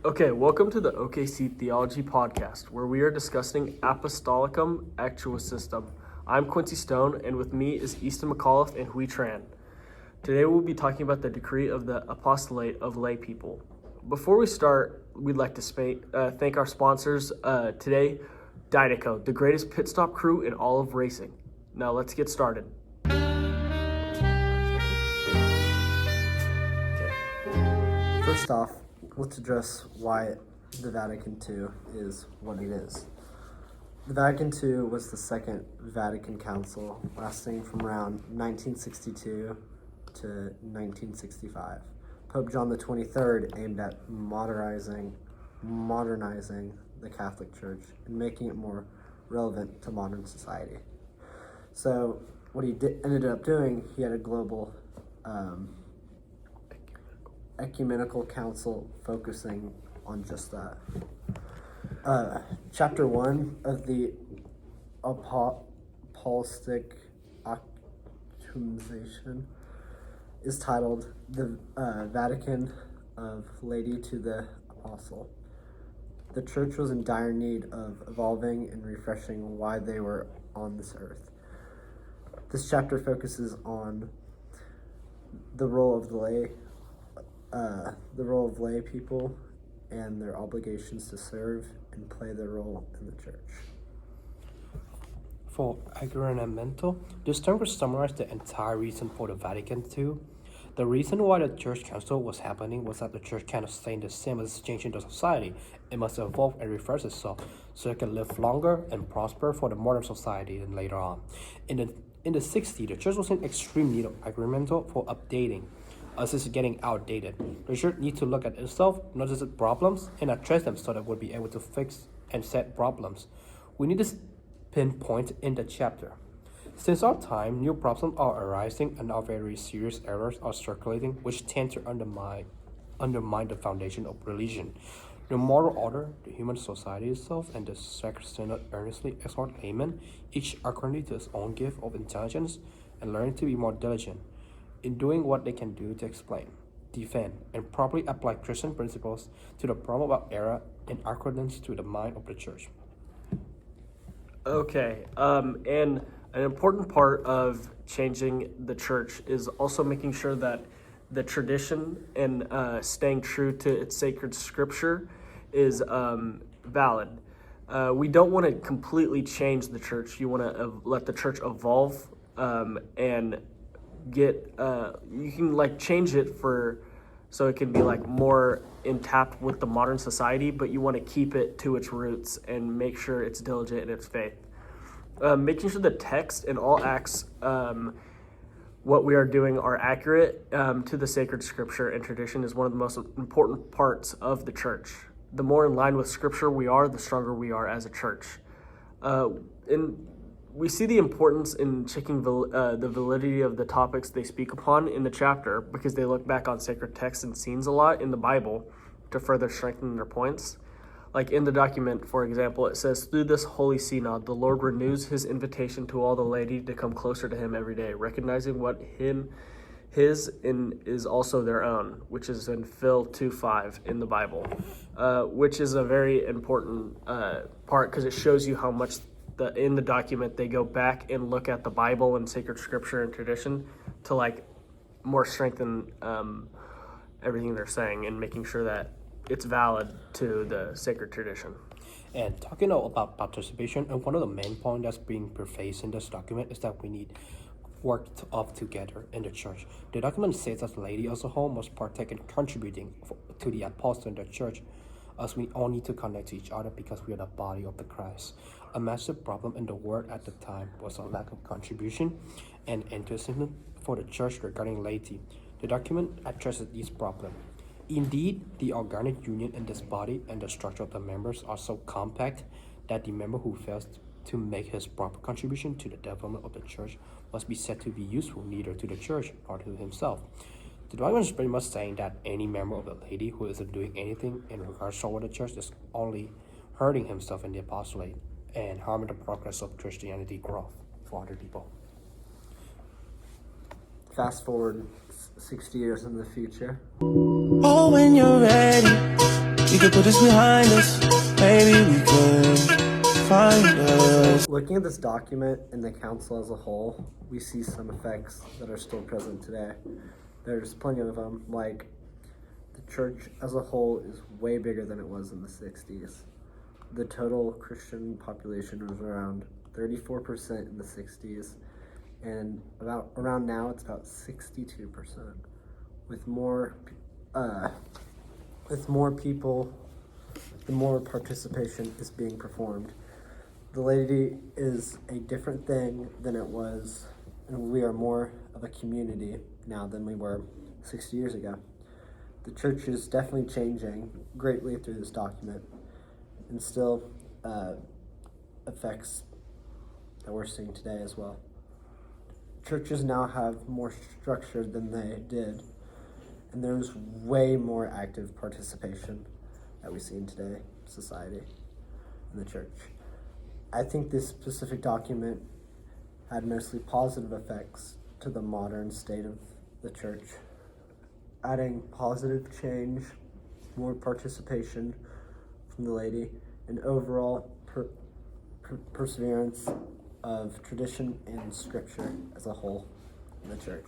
Okay, welcome to the OKC Theology Podcast, where we are discussing Apostolicum Actuosistem. I'm Quincy Stone, and with me is Easton McAuliffe and Hui Tran. Today we'll be talking about the decree of the apostolate of lay people. Before we start, we'd like to thank our sponsors today, Dynaco, the greatest pit stop crew in all of racing. Now let's get started. First off, let's address why the Vatican II is what it is. The Vatican II was the Second Vatican Council, lasting from around 1962 to 1965. Pope John XXIII aimed at modernizing the Catholic Church and making it more relevant to modern society. So what he ended up doing, he had a global ecumenical council focusing on just that. Chapter 1 of the Apostolic Actualization is titled The Vatican of Laity to the Apostle. The church was in dire need of evolving and refreshing why they were on this earth. This chapter focuses on the role of lay people and their obligations to serve and play their role in the church. For aggiornamento, this term could summarize the entire reason for the Vatican II. The reason why the Church Council was happening was that the Church cannot stay the same as it's changing the society. It must evolve and refresh itself so it can live longer and prosper for the modern society than later on. In the 60s, the Church was in extreme need of aggiornamento for updating, as it's getting outdated. The Church needs to look at itself, notice its problems, and address them so that we'll be able to fix and set problems. We need to pinpoint in the chapter. Since our time, new problems are arising and our very serious errors are circulating, which tend to undermine the foundation of religion. The moral order, the human society itself, and the Sacred Synod earnestly exhort laymen, each according to his own gift of intelligence, and learning to be more diligent in doing what they can do to explain, defend, and properly apply Christian principles to the problem of error in accordance to the mind of the Church. Okay, and an important part of changing the church is also making sure that the tradition and staying true to its sacred scripture is valid. We don't want to completely change the church. You want to let the church evolve and get you can change it so it can be more in tap with the modern society, but you want to keep it to its roots and make sure it's diligent in its faith. Making sure the text and all acts what we are doing are accurate to the sacred scripture and tradition is one of the most important parts of the church. The more in line with scripture we are, the stronger we are as a church. And we see the importance in checking the validity of the topics they speak upon in the chapter because they look back on sacred texts and scenes a lot in the Bible to further strengthen their points. Like in the document, for example, it says, "Through this holy synod, the Lord renews his invitation to all the laity to come closer to him every day, recognizing what his is also their own," which is in Phil 2:5 in the Bible, which is a very important part because it shows you how much in the document they go back and look at the Bible and sacred scripture and tradition to more strengthen everything they're saying and making sure that it's valid to the sacred tradition. And talking about participation, and one of the main points that's being prefaced in this document is that we need work together in the church. The document says that the laity as a whole must partake in contributing to the apostle in the church, as we all need to connect to each other because we are the body of the Christ. A massive problem in the world at the time was a lack of contribution and enthusiasm for the church regarding laity. The document addresses these problems. Indeed, the organic union in this body and the structure of the members are so compact that the member who fails to make his proper contribution to the development of the church must be said to be useful neither to the church nor to himself. The document is pretty much saying that any member of the laity who isn't doing anything in regards toward the church is only hurting himself in the apostolate and harming the progress of Christianity growth for other people. Fast forward 60 years in the future. Oh, when you're ready, we could put this behind us. Maybe we could find us. Looking at this document and the council as a whole, we see some effects that are still present today. There's plenty of them, like the church as a whole is way bigger than it was in the 60s. The total Christian population was around 34% in the 60s, and around now it's about 62%. With more people, the more participation is being performed. The laity is a different thing than it was, and we are more of a community now than we were 60 years ago. The church is definitely changing greatly through this document, and still affects that we're seeing today as well. Churches now have more structure than they did, and there's way more active participation that we see in today's society in the church. I think this specific document had mostly positive effects to the modern state of the church, adding positive change, more participation from the laity, and overall perseverance of tradition and scripture as a whole in the church.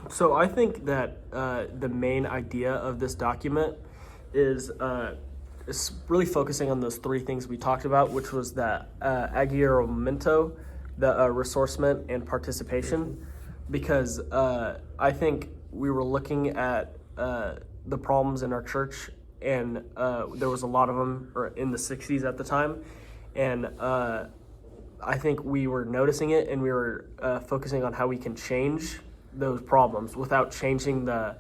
So I think that the main idea of this document is really focusing on those three things we talked about, which was that aggiorramento, the ressourcement, and participation. Because I think we were looking at the problems in our church, and there was a lot of them in the 60s at the time, and I think we were noticing it, and we were focusing on how we can change those problems without changing the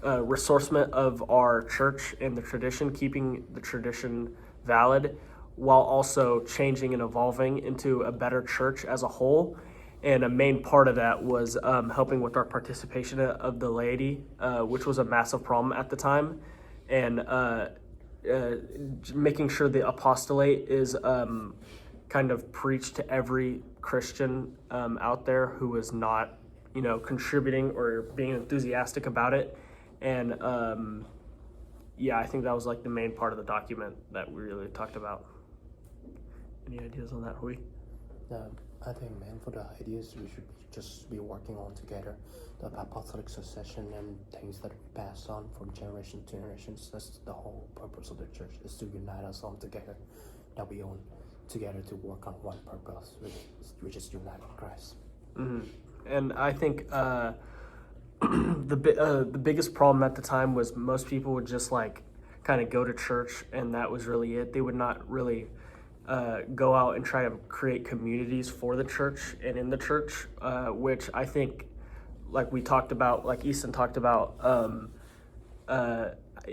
ressourcement of our church and the tradition, keeping the tradition valid, while also changing and evolving into a better church as a whole. And a main part of that was helping with our participation of the laity, which was a massive problem at the time, and making sure the apostolate is kind of preached to every Christian out there who is not, contributing or being enthusiastic about it. And I think that was like the main part of the document that we really talked about. Any ideas on that, Hui? I think, man, for the ideas we should just be working on together. The apostolic succession and things that we pass on from generation to generations. That's the whole purpose of the church, is to unite us all together, that we own together to work on one purpose, which is unite with Christ. Mm-hmm. And I think the biggest problem at the time was most people would just kind of go to church, and that was really it. They would not really go out and try to create communities for the church and in the church, which I think, like we talked about, like Easton talked about,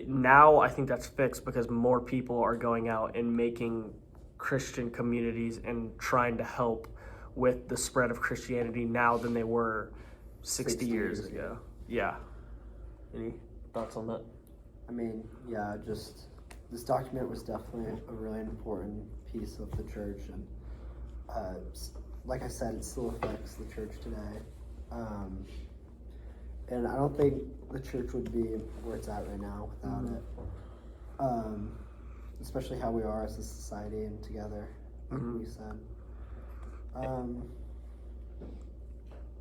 now I think that's fixed because more people are going out and making Christian communities and trying to help with the spread of Christianity now than they were 60 years ago. Yeah. Any thoughts on that? I mean, yeah, just this document was definitely a really important piece of the church, and like I said, it still affects the church today. And I don't think the church would be where it's at right now without it. Especially how we are as a society and together, like we said.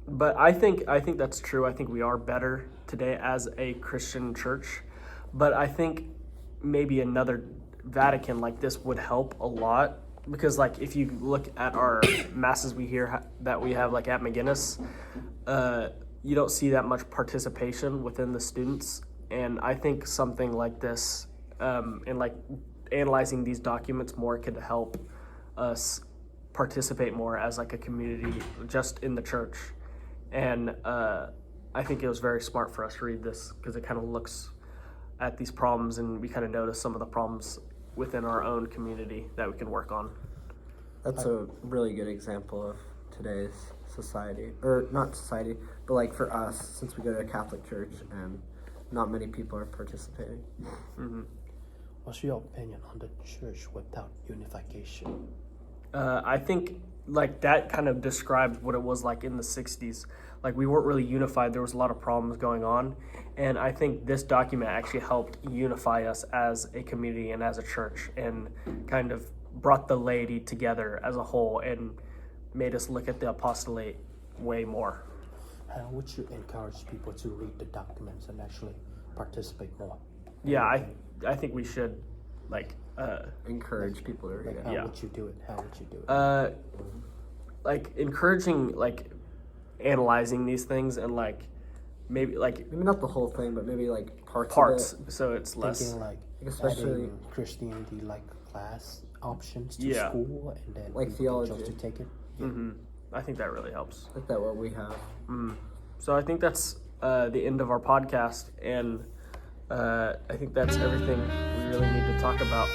But I think that's true. I think we are better today as a Christian church. But I think maybe another Vatican like this would help a lot, because if you look at our masses we hear that we have at McGinnis, you don't see that much participation within the students. And I think something like this, and analyzing these documents more, could help us participate more as a community just in the church. And I think it was very smart for us to read this, because it kind of looks at these problems, and we kind of notice some of the problems within our own community that we can work on. That's a really good example of today's society, or not society, but for us, since we go to a Catholic church and not many people are participating. What's your opinion on the church without unification? I think like that kind of described what it was like in the 60s. Like we weren't really unified. There was a lot of problems going on. And I think this document actually helped unify us as a community and as a church, and kind of brought the laity together as a whole and made us look at the apostolate way more. How would you encourage people to read the documents and actually participate more? Yeah, I think we should like Encourage people to read Like, it. how Yeah. would you do it? How would you do it? like encouraging like analyzing these things, and like maybe like Maybe not the whole thing, but maybe like parts. parts Of it. so it's less. Thinking like especially- adding Christianity like class options to Yeah. school, and then Like people can theology. choose to take it. I think that really helps. Like that what we have. So I think that's the end of our podcast, and I think that's everything we really need to talk about.